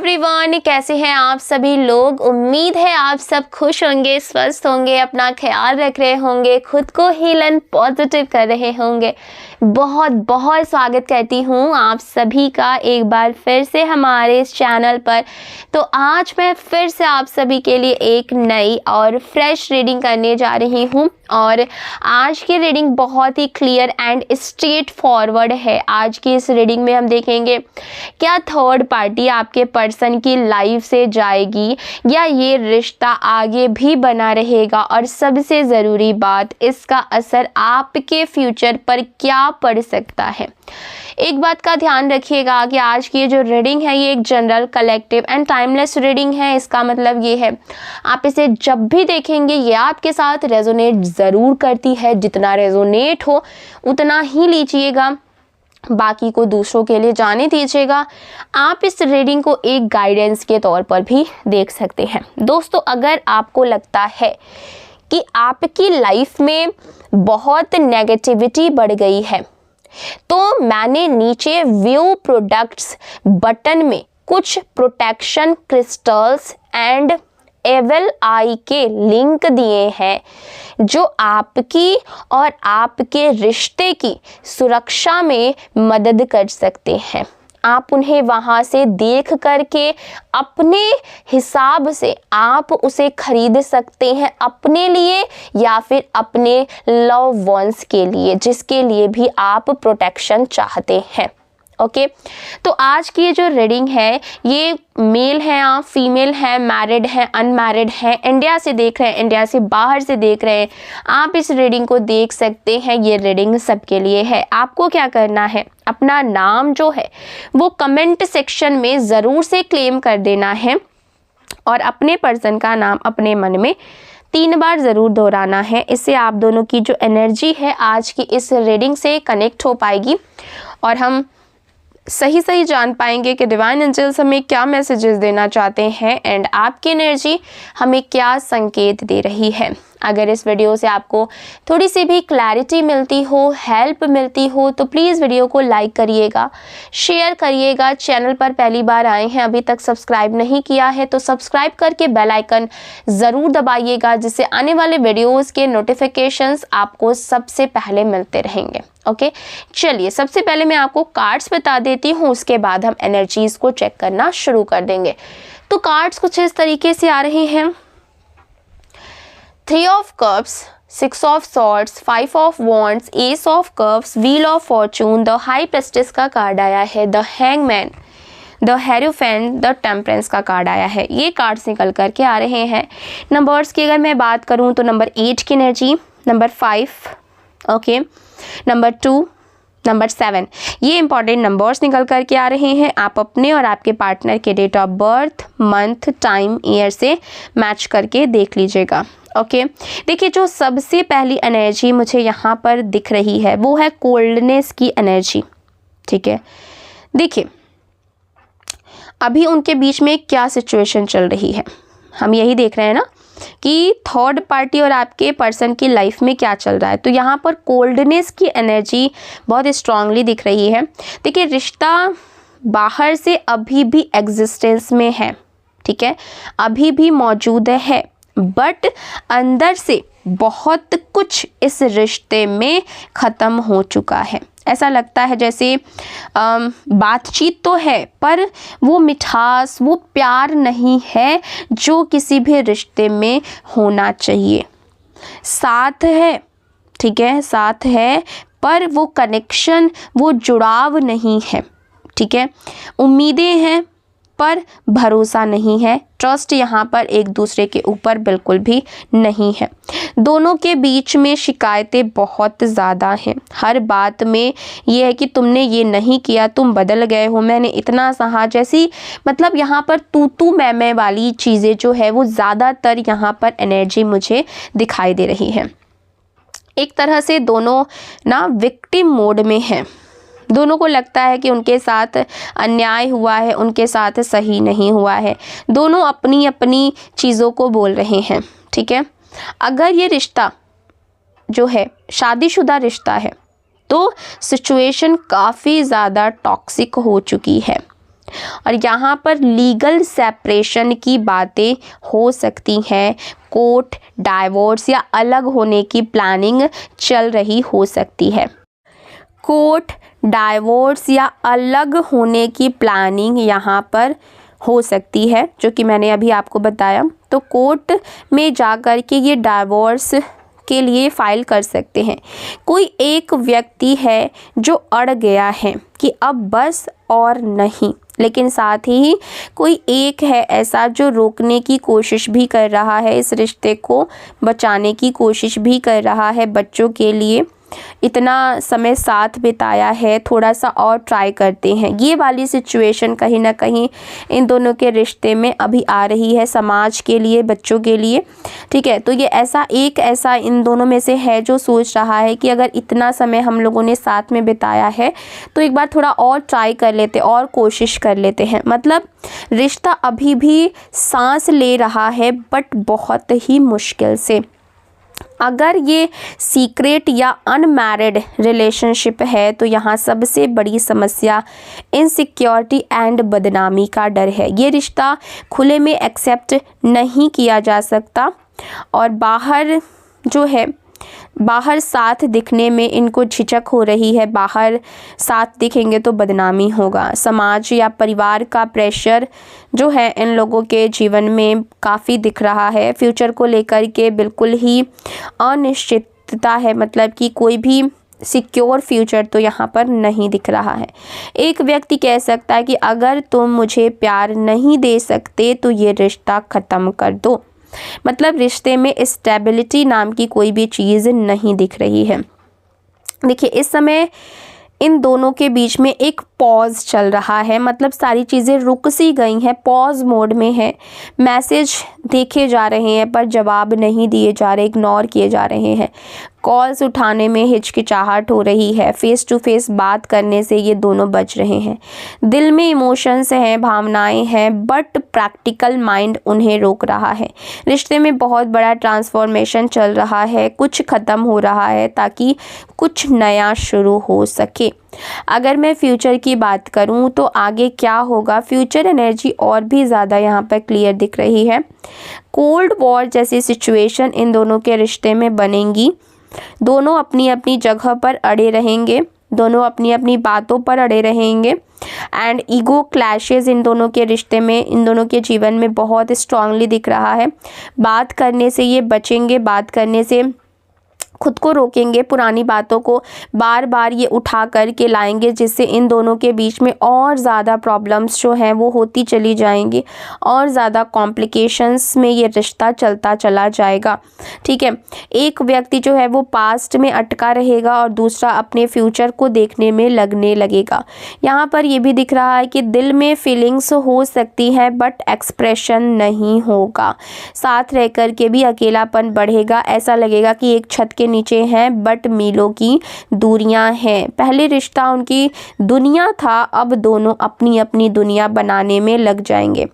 Everyone, कैसे हैं आप सभी लोग। उम्मीद है आप सब खुश होंगे, स्वस्थ होंगे, अपना ख्याल रख रहे होंगे, खुद को हील एंड पॉजिटिव कर रहे होंगे। बहुत बहुत स्वागत करती हूँ आप सभी का एक बार फिर से हमारे इस चैनल पर। तो आज मैं फिर से आप सभी के लिए एक नई और फ्रेश रीडिंग करने जा रही हूँ और आज की रीडिंग बहुत ही क्लियर एंड स्ट्रेट फॉरवर्ड है। आज की इस रीडिंग में हम देखेंगे क्या थर्ड पार्टी आपके पर्सन की लाइफ से जाएगी या ये रिश्ता आगे भी बना रहेगा, और सबसे ज़रूरी बात, इसका असर आपके फ्यूचर पर क्या पड़ सकता है। एक बात का ध्यान रखिएगा कि आज की जो रीडिंग है ये एक general, collective and timeless reading है। इसका मतलब ये है आप इसे जब भी देखेंगे ये आपके साथ रेजोनेट ज़रूर करती है। जितना रेजोनेट हो उतना ही लीजिएगा, बाकी को दूसरों के लिए जाने दीजिएगा। आप इस रीडिंग को एक गाइडेंस के तौर पर भी देख सकते हैं। दोस्तों, अगर आपको लगता है कि आपकी लाइफ में बहुत नेगेटिविटी बढ़ गई है तो मैंने नीचे व्यू प्रोडक्ट्स बटन में कुछ प्रोटेक्शन क्रिस्टल्स एंड एवल आई के लिंक दिए हैं जो आपकी और आपके रिश्ते की सुरक्षा में मदद कर सकते हैं। आप उन्हें वहाँ से देख करके अपने हिसाब से आप उसे खरीद सकते हैं, अपने लिए या फिर अपने लव वंस के लिए, जिसके लिए भी आप प्रोटेक्शन चाहते हैं। ओके, तो आज की जो रीडिंग है ये मेल हैं आप, फीमेल हैं, मैरिड हैं, अनमैरिड हैं, इंडिया से देख रहे हैं, इंडिया से बाहर से देख रहे हैं, आप इस रीडिंग को देख सकते हैं। ये रीडिंग सबके लिए है। आपको क्या करना है, अपना नाम जो है वो कमेंट सेक्शन में ज़रूर से क्लेम कर देना है और अपने पर्सन का नाम अपने मन में 3 बार ज़रूर दोहराना है। इससे आप दोनों की जो एनर्जी है आज की इस रीडिंग से कनेक्ट हो पाएगी और हम सही जान पाएंगे कि डिवाइन एंजल्स हमें क्या मैसेजेस देना चाहते हैं एंड आपकी एनर्जी हमें क्या संकेत दे रही है। अगर इस वीडियो से आपको थोड़ी सी भी क्लैरिटी मिलती हो, हेल्प मिलती हो, तो प्लीज़ वीडियो को लाइक करिएगा, शेयर करिएगा। चैनल पर पहली बार आए हैं, अभी तक सब्सक्राइब नहीं किया है तो सब्सक्राइब करके बेल आइकन ज़रूर दबाइएगा, जिससे आने वाले वीडियोज़ के नोटिफिकेशंस आपको सबसे पहले मिलते रहेंगे। ओके, चलिए सबसे पहले मैं आपको कार्ड्स बता देती हूँ, उसके बाद हम एनर्जीज़ को चेक करना शुरू कर देंगे। तो कार्ड्स कुछ इस तरीके से आ रहे हैं। 3 of cups, 6 of swords, 5 of wands, ace of cups, wheel of fortune, the high priestess का कार्ड आया है, the hangman, the hierophant, the temperance का कार्ड आया है। ये कार्ड्स निकल करके आ रहे हैं। नंबर्स की अगर मैं बात करूँ तो नंबर 8 की energy, number 5, okay, number 2, number 7, ये इंपॉर्टेंट नंबर्स निकल करके आ रहे हैं। आप अपने और आपके पार्टनर के date of birth, month, time, year से मैच करके देख लीजिएगा। ओके, देखिए जो सबसे पहली एनर्जी मुझे यहाँ पर दिख रही है वो है कोल्डनेस की एनर्जी। ठीक है, देखिए अभी उनके बीच में क्या सिचुएशन चल रही है, हम यही देख रहे हैं ना कि थर्ड पार्टी और आपके पर्सन की लाइफ में क्या चल रहा है। तो यहाँ पर कोल्डनेस की एनर्जी बहुत स्ट्रांगली दिख रही है। देखिए रिश्ता बाहर से अभी भी एग्जिस्टेंस में है, ठीक है, अभी भी मौजूद है, बट अंदर से बहुत कुछ इस रिश्ते में ख़त्म हो चुका है। ऐसा लगता है जैसे बातचीत तो है पर वो मिठास, वो प्यार नहीं है जो किसी भी रिश्ते में होना चाहिए। साथ है, ठीक है, साथ है पर वो कनेक्शन, वो जुड़ाव नहीं है। ठीक है, उम्मीदें हैं पर भरोसा नहीं है, ट्रस्ट यहाँ पर एक दूसरे के ऊपर बिल्कुल भी नहीं है। दोनों के बीच में शिकायतें बहुत ज़्यादा हैं। हर बात में ये है कि तुमने ये नहीं किया, तुम बदल गए हो, मैंने इतना सहा, जैसी मतलब यहाँ पर तू मैं वाली चीज़ें जो है वो ज़्यादातर यहाँ पर एनर्जी मुझे दिखाई दे रही है। एक तरह से दोनों ना विक्टिम मोड में हैं। दोनों को लगता है कि उनके साथ अन्याय हुआ है, उनके साथ सही नहीं हुआ है। दोनों अपनी अपनी चीज़ों को बोल रहे हैं। ठीक है, अगर ये रिश्ता जो है शादीशुदा रिश्ता है तो सिचुएशन काफ़ी ज़्यादा टॉक्सिक हो चुकी है। और यहाँ पर लीगल सेपरेशन की बातें हो सकती हैं, कोर्ट डाइवोर्स या अलग होने की प्लानिंग चल रही हो सकती है। कोर्ट डाइवोर्स या अलग होने की प्लानिंग यहाँ पर हो सकती है, जो कि मैंने अभी आपको बताया। तो कोर्ट में जाकर के ये डाइवोर्स के लिए फाइल कर सकते हैं। कोई एक व्यक्ति है जो अड़ गया है कि अब बस और नहीं, लेकिन साथ ही कोई एक है ऐसा जो रोकने की कोशिश भी कर रहा है, इस रिश्ते को बचाने की कोशिश भी कर रहा है। बच्चों के लिए इतना समय साथ बिताया है, थोड़ा सा और ट्राई करते हैं। ये वाली सिचुएशन कहीं ना कहीं इन दोनों के रिश्ते में अभी आ रही है, समाज के लिए, बच्चों के लिए। ठीक है, तो ये ऐसा इन दोनों में से है जो सोच रहा है कि अगर इतना समय हम लोगों ने साथ में बिताया है तो एक बार थोड़ा और ट्राई कर लेते और कोशिश कर लेते हैं। मतलब रिश्ता अभी भी सांस ले रहा है, बट बहुत ही मुश्किल से। अगर ये सीक्रेट या अनमैरिड रिलेशनशिप है तो यहाँ सबसे बड़ी समस्या इनसिक्योरिटी एंड बदनामी का डर है। ये रिश्ता खुले में एक्सेप्ट नहीं किया जा सकता और बाहर साथ दिखने में इनको झिझक हो रही है। बाहर साथ दिखेंगे तो बदनामी होगा। समाज या परिवार का प्रेशर जो है इन लोगों के जीवन में काफ़ी दिख रहा है। फ्यूचर को लेकर के बिल्कुल ही अनिश्चितता है, मतलब कि कोई भी सिक्योर फ्यूचर तो यहाँ पर नहीं दिख रहा है। एक व्यक्ति कह सकता है कि अगर तुम मुझे प्यार नहीं दे सकते तो ये रिश्ता ख़त्म कर दो। मतलब रिश्ते में स्टेबिलिटी नाम की कोई भी चीज़ नहीं दिख रही है। देखिए, इस समय इन दोनों के बीच में एक पॉज चल रहा है, मतलब सारी चीज़ें रुक सी गई हैं, पॉज मोड में है। मैसेज देखे जा रहे हैं पर जवाब नहीं दिए जा रहे, इग्नोर किए जा रहे हैं। कॉल्स उठाने में हिचकिचाहट हो रही है। फेस टू फेस बात करने से ये दोनों बच रहे हैं। दिल में इमोशंस हैं, भावनाएं हैं, बट प्रैक्टिकल माइंड उन्हें रोक रहा है। रिश्ते में बहुत बड़ा ट्रांसफॉर्मेशन चल रहा है, कुछ ख़त्म हो रहा है ताकि कुछ नया शुरू हो सके। अगर मैं फ्यूचर की बात करूं तो आगे क्या होगा, फ्यूचर एनर्जी और भी ज़्यादा यहाँ पर क्लियर दिख रही है। कोल्ड वॉर जैसी सिचुएशन इन दोनों के रिश्ते में बनेंगी। दोनों अपनी अपनी जगह पर अड़े रहेंगे, दोनों अपनी अपनी बातों पर अड़े रहेंगे एंड ईगो क्लैशेस इन दोनों के रिश्ते में, इन दोनों के जीवन में बहुत स्ट्रांगली दिख रहा है। बात करने से ये बचेंगे, बात करने से खुद को रोकेंगे, पुरानी बातों को बार बार ये उठा कर के लाएंगे, जिससे इन दोनों के बीच में और ज़्यादा प्रॉब्लम्स जो हैं वो होती चली जाएंगी और ज़्यादा कॉम्प्लिकेशंस में ये रिश्ता चलता चला जाएगा। ठीक है, एक व्यक्ति जो है वो पास्ट में अटका रहेगा और दूसरा अपने फ्यूचर को देखने में लगने लगेगा। यहाँ पर ये भी दिख रहा है कि दिल में फीलिंग्स हो सकती है बट एक्सप्रेशन नहीं होगा। साथ रह कर के भी अकेलापन बढ़ेगा, ऐसा लगेगा कि एक छत के नीचे हैं बट मीलों की दूरियां हैं। पहले रिश्ता उनकी दुनिया था, अब दोनों अपनी अपनी दुनिया बनाने में लग जाएंगे।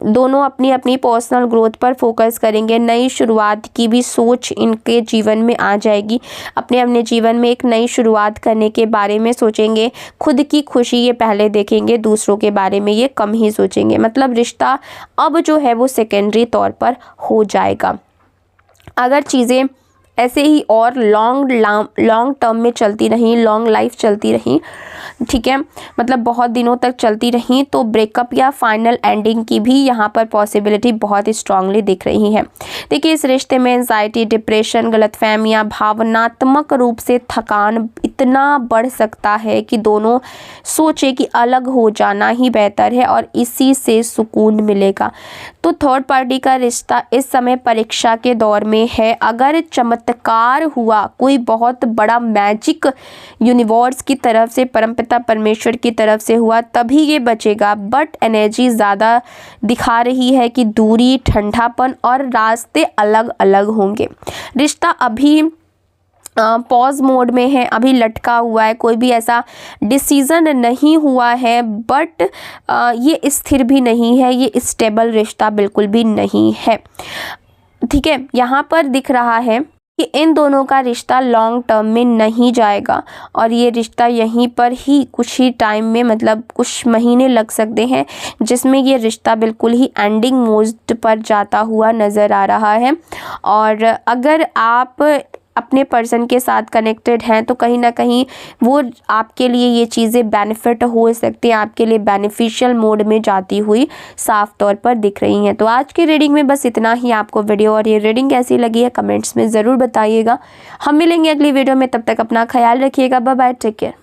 दोनों अपनी अपनी पर्सनल ग्रोथ पर फोकस करेंगे। नई शुरुआत की भी सोच इनके जीवन में आ जाएगी। अपने अपने जीवन में एक नई शुरुआत करने के बारे में सोचेंगे। खुद की खुशी ये पहले देखेंगे, दूसरों के बारे में ये कम ही सोचेंगे। मतलब रिश्ता अब जो है वो सेकेंडरी तौर पर हो जाएगा। अगर चीज़ें ऐसे ही और लॉन्ग टर्म में चलती रहीं, लॉन्ग लाइफ चलती रहीं, ठीक है, मतलब बहुत दिनों तक चलती रहीं, तो ब्रेकअप या फाइनल एंडिंग की भी यहाँ पर पॉसिबिलिटी बहुत स्ट्रांगली दिख रही है। देखिए, इस रिश्ते में एंजाइटी, डिप्रेशन, गलतफहमियाँ, भावनात्मक रूप से थकान इतना बढ़ सकता है कि दोनों सोचे कि अलग हो जाना ही बेहतर है और इसी से सुकून मिलेगा। तो थर्ड पार्टी का रिश्ता इस समय परीक्षा के दौर में है। अगर चमत्कार हुआ, कोई बहुत बड़ा मैजिक यूनिवर्स की तरफ से, परमपिता परमेश्वर की तरफ से हुआ, तभी ये बचेगा। बट एनर्जी ज़्यादा दिखा रही है कि दूरी, ठंडापन और रास्ते अलग अलग होंगे। रिश्ता अभी पॉज मोड में है, अभी लटका हुआ है, कोई भी ऐसा डिसीज़न नहीं हुआ है, बट ये स्थिर भी नहीं है, ये स्टेबल रिश्ता बिल्कुल भी नहीं है। ठीक है, यहाँ पर दिख रहा है कि इन दोनों का रिश्ता लॉन्ग टर्म में नहीं जाएगा और ये रिश्ता यहीं पर ही कुछ ही टाइम में, मतलब कुछ महीने लग सकते हैं जिसमें ये रिश्ता बिल्कुल ही एंडिंग मोड पर जाता हुआ नज़र आ रहा है। और अगर आप अपने पर्सन के साथ कनेक्टेड हैं तो कहीं ना कहीं वो आपके लिए ये चीज़ें बेनिफिट हो सकती हैं, आपके लिए बेनिफिशियल मोड में जाती हुई साफ तौर पर दिख रही हैं। तो आज की रीडिंग में बस इतना ही। आपको वीडियो और ये रीडिंग कैसी लगी है कमेंट्स में ज़रूर बताइएगा। हम मिलेंगे अगली वीडियो में, तब तक अपना ख्याल रखिएगा। Bye bye, take care.